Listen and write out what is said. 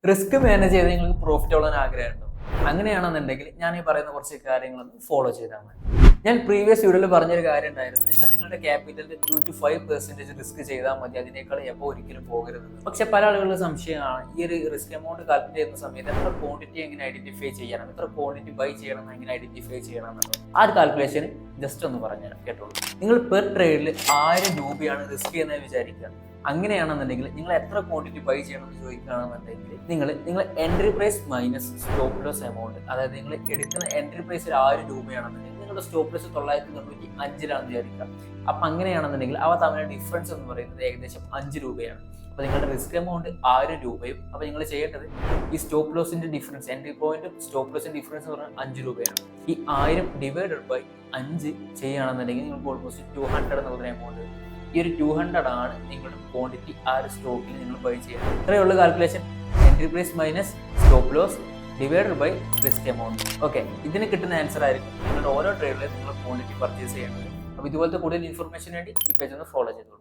Risk manage ചെയ്ത് നിങ്ങൾക്ക് profit ഉള്ള ആഗ്രഹമുണ്ടോ? അങ്ങനെയാണെന്നുണ്ടെങ്കിൽ ഞാൻ ഈ പറയുന്ന കുറച്ച് കാര്യങ്ങളൊന്ന് ഫോളോ ചെയ്താൽ മതി. ഞാൻ പ്രീവിയസ് വീഡിയോയിൽ പറഞ്ഞൊരു കാര്യം ഉണ്ടായിരുന്നു, നിങ്ങൾ നിങ്ങളുടെ ക്യാപിറ്റലിന്റെ 2 to 5% റിസ്ക് ചെയ്താൽ മതി, അതിനേക്കാൾ എപ്പോൾ ഒരിക്കലും പോകരുത്. പക്ഷെ പല ആളുകളുടെ സംശയമാണ് ഈ ഒരു റിസ്ക് എമൗണ്ട് കാൽക്കുലേറ്റ് ചെയ്യുന്ന സമയത്ത് എത്ര ക്വാണ്ടിറ്റി എങ്ങനെ ഐഡന്റിഫൈ ചെയ്യണം, എത്ര ക്വാണ്ടിറ്റി ബൈ ചെയ്യണം, എങ്ങനെ ഐഡന്റിഫൈ ചെയ്യണം എന്നുള്ളത്. ആ ഒരു കാൽക്കുലേഷൻ ജസ്റ്റ് ഒന്ന് പറഞ്ഞുതരാം, കേട്ടോളൂ. നിങ്ങൾ പെർ ട്രേഡിൽ 1000 രൂപയാണ് റിസ്ക് ചെയ്യുന്നത് വിചാരിക്കുക. അങ്ങനെയാണെന്നുണ്ടെങ്കിൽ നിങ്ങൾ എത്ര ക്വാണ്ടിറ്റി ബൈ ചെയ്യണമെന്ന് ചോദിക്കുകയാണെന്നുണ്ടെങ്കിൽ നിങ്ങൾ entry price minus stop loss amount, അതായത് നിങ്ങൾ എടുക്കുന്ന എൻട്രി പ്രൈസിൽ 1000 രൂപയാണെന്നുണ്ടെങ്കിൽ നിങ്ങളുടെ സ്റ്റോപ്പ് ലോസ് 995 വിചാരിക്കുക. അപ്പം അങ്ങനെയാണെന്നുണ്ടെങ്കിൽ അവ തമ്മിലുള്ള ഡിഫറൻസ് എന്ന് പറയുന്നത് ഏകദേശം 5 രൂപയാണ്. അപ്പോൾ നിങ്ങളുടെ റിസ്ക് എമൗണ്ട് 1000 രൂപയും അപ്പോൾ നിങ്ങൾ ചെയ്യേണ്ടത് ഈ സ്റ്റോപ്പ് ലോസിന്റെ ഡിഫറൻസ്, എൻട്രി പോയിന്റും സ്റ്റോപ്പ് ലോസിന്റെ ഡിഫറൻസ് എന്ന് പറഞ്ഞാൽ 5 രൂപയാണ്. ഈ 1000 ഡിവൈഡഡ് ബൈ 5 ചെയ്യുകയാണെന്നുണ്ടെങ്കിൽ നിങ്ങൾക്ക് ഓൾമോസ്റ്റ് 200 എന്ന് പറയുന്ന എമൗണ്ട്. ഈ ഒരു 200 ആണ് നിങ്ങളുടെ ക്വാണ്ടിറ്റി ആ ഒരു സ്റ്റോക്കിൽ നിങ്ങൾ ബൈ ചെയ്യുന്നത്. ഇത്രയുള്ള calculation, entry price minus stop loss divided by risk amount. Okay, ഇതിന് കിട്ടുന്ന ആൻസർ ആയിരിക്കും നിങ്ങളുടെ ഓരോ ട്രേഡിലും നിങ്ങൾ ക്വാണ്ടിറ്റി പർച്ചേസ് ചെയ്യേണ്ടത്. അപ്പോൾ ഇതുപോലത്തെ കൂടുതൽ ഇൻഫർമേഷൻ വേണ്ടി ഈ പേജ് ഒന്ന് ഫോളോ ചെയ്തോളൂ.